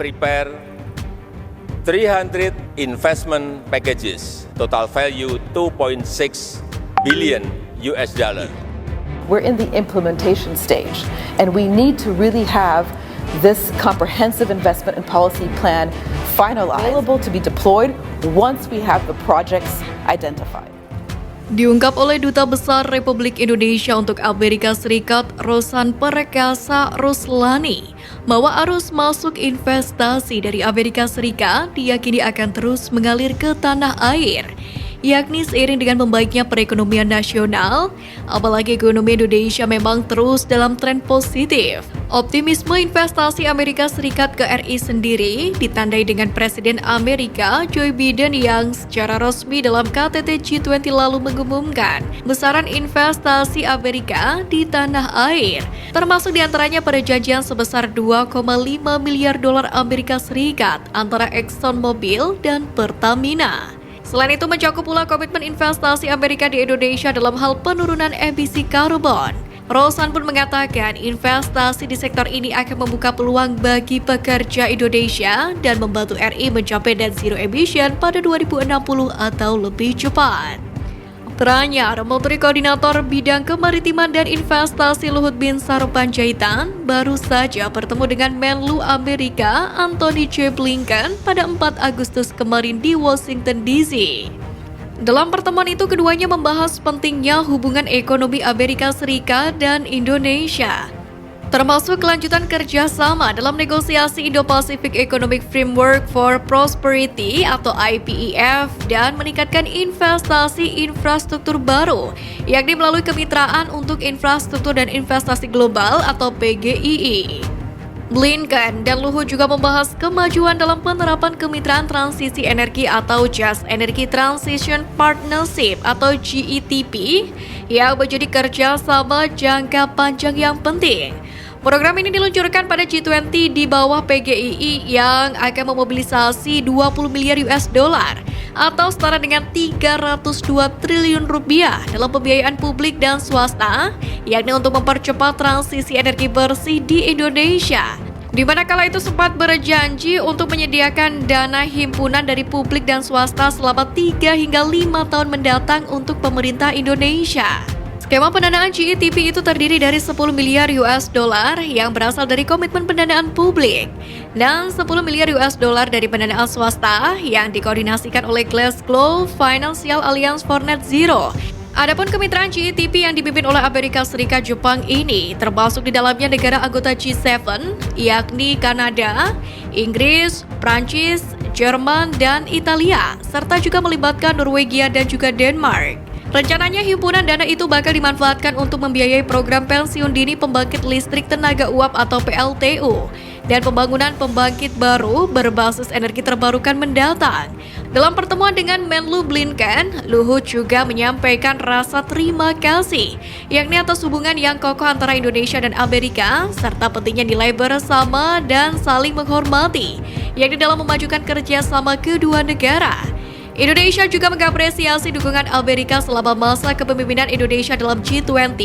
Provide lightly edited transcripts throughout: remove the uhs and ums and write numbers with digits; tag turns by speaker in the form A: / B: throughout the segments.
A: prepare 300 investment packages, total value $2.6 billion.
B: We're in the implementation stage, and we need to really have this comprehensive investment and policy plan finalized, available to be deployed once we have the projects identified.
C: Diungkap oleh Duta Besar Republik Indonesia untuk Amerika Serikat, Rosan Perkasa Ruslani, bahwa arus masuk investasi dari Amerika Serikat diyakini akan terus mengalir ke tanah air, yakni seiring dengan membaiknya perekonomian nasional, apalagi ekonomi Indonesia memang terus dalam tren positif. Optimisme investasi Amerika Serikat ke RI sendiri ditandai dengan Presiden Amerika Joe Biden yang secara resmi dalam KTT G20 lalu mengumumkan besaran investasi Amerika di tanah air, termasuk diantaranya perjanjian sebesar 2,5 miliar dolar Amerika Serikat antara ExxonMobil dan Pertamina. Selain itu mencakup pula komitmen investasi Amerika di Indonesia dalam hal penurunan emisi karbon. Rosan pun mengatakan investasi di sektor ini akan membuka peluang bagi pekerja Indonesia dan membantu RI mencapai net zero emission pada 2060 atau lebih cepat. Teranyar, Menteri Koordinator Bidang Kemaritiman dan Investasi Luhut Binsar Panjaitan baru saja bertemu dengan Menlu Amerika Antony J. Blinken pada 4 Agustus kemarin di Washington DC. Dalam pertemuan itu keduanya membahas pentingnya hubungan ekonomi Amerika Serikat dan Indonesia, termasuk kelanjutan kerjasama dalam negosiasi Indo-Pacific Economic Framework for Prosperity atau IPEF dan meningkatkan investasi infrastruktur baru, yakni melalui Kemitraan untuk Infrastruktur dan Investasi Global atau PGII. Blinken dan Luhut juga membahas kemajuan dalam penerapan Kemitraan Transisi Energi atau Just Energy Transition Partnership atau GETP yang menjadi kerjasama jangka panjang yang penting. Program ini diluncurkan pada G20 di bawah PGII yang akan memobilisasi 20 miliar US dollar atau setara dengan 302 triliun rupiah dalam pembiayaan publik dan swasta, yakni untuk mempercepat transisi energi bersih di Indonesia. Di mana kala itu sempat berjanji untuk menyediakan dana himpunan dari publik dan swasta selama 3 hingga 5 tahun mendatang untuk pemerintah Indonesia. Skema pendanaan GETP itu terdiri dari 10 miliar US dollar yang berasal dari komitmen pendanaan publik dan 10 miliar US dollar dari pendanaan swasta yang dikoordinasikan oleh Glasgow Financial Alliance for Net Zero. Adapun kemitraan GETP yang dipimpin oleh Amerika Serikat Jepang ini termasuk di dalamnya negara anggota G7 yakni Kanada, Inggris, Prancis, Jerman, dan Italia serta juga melibatkan Norwegia dan juga Denmark. Rencananya himpunan dana itu bakal dimanfaatkan untuk membiayai program pensiun dini pembangkit listrik tenaga uap atau PLTU dan pembangunan pembangkit baru berbasis energi terbarukan mendatang. Dalam pertemuan dengan Menlu Blinken, Luhut juga menyampaikan rasa terima kasih, yakni atas hubungan yang kokoh antara Indonesia dan Amerika, serta pentingnya nilai bersama dan saling menghormati, yakni dalam memajukan kerjasama kedua negara. Indonesia juga mengapresiasi dukungan Amerika selama masa kepemimpinan Indonesia dalam G20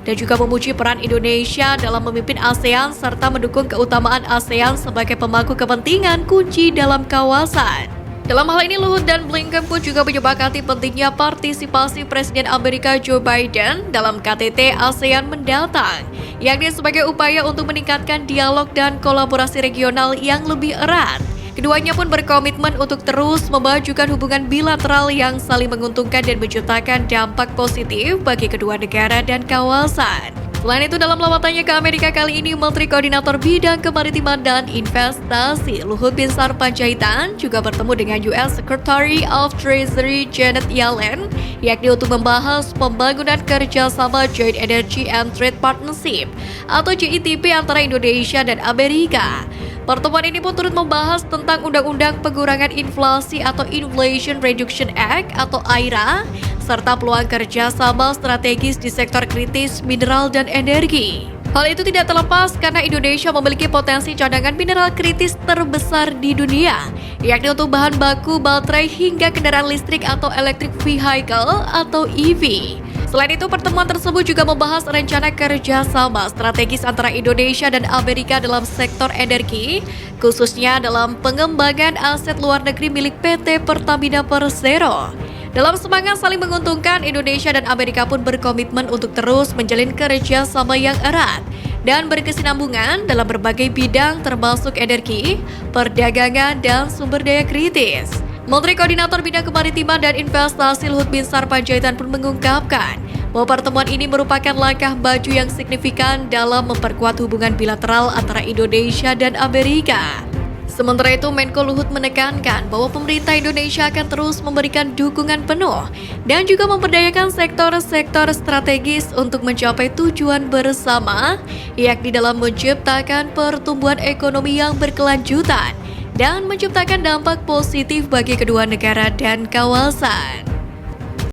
C: dan juga memuji peran Indonesia dalam memimpin ASEAN serta mendukung keutamaan ASEAN sebagai pemangku kepentingan kunci dalam kawasan. Dalam hal ini, Luhut dan Blinken pun juga menyepakati pentingnya partisipasi Presiden Amerika Joe Biden dalam KTT ASEAN mendatang, yakni sebagai upaya untuk meningkatkan dialog dan kolaborasi regional yang lebih erat. Keduanya pun berkomitmen untuk terus memajukan hubungan bilateral yang saling menguntungkan dan menciptakan dampak positif bagi kedua negara dan kawasan. Selain itu, dalam lawatannya ke Amerika kali ini, Menteri Koordinator Bidang Kemaritiman dan Investasi Luhut Binsar Panjaitan juga bertemu dengan US Secretary of Treasury Janet Yellen, yakni untuk membahas pembangunan kerjasama Joint Energy and Trade Partnership atau GETP antara Indonesia dan Amerika. Pertemuan ini pun turut membahas tentang Undang-Undang Pengurangan Inflasi atau Inflation Reduction Act atau IRA, serta peluang kerjasama strategis di sektor kritis mineral dan energi. Hal itu tidak terlepas karena Indonesia memiliki potensi cadangan mineral kritis terbesar di dunia, yakni untuk bahan baku baterai hingga kendaraan listrik atau electric vehicle atau EV. Selain itu, pertemuan tersebut juga membahas rencana kerjasama strategis antara Indonesia dan Amerika dalam sektor energi, khususnya dalam pengembangan aset luar negeri milik PT Pertamina Persero. Dalam semangat saling menguntungkan, Indonesia dan Amerika pun berkomitmen untuk terus menjalin kerjasama yang erat dan berkesinambungan dalam berbagai bidang termasuk energi, perdagangan, dan sumber daya kritis. Menteri Koordinator Bidang Kemaritiman dan Investasi Luhut Binsar Panjaitan pun mengungkapkan bahwa pertemuan ini merupakan langkah maju yang signifikan dalam memperkuat hubungan bilateral antara Indonesia dan Amerika. Sementara itu, Menko Luhut menekankan bahwa pemerintah Indonesia akan terus memberikan dukungan penuh dan juga memberdayakan sektor-sektor strategis untuk mencapai tujuan bersama, yakni dalam menciptakan pertumbuhan ekonomi yang berkelanjutan dan menciptakan dampak positif bagi kedua negara dan kawasan.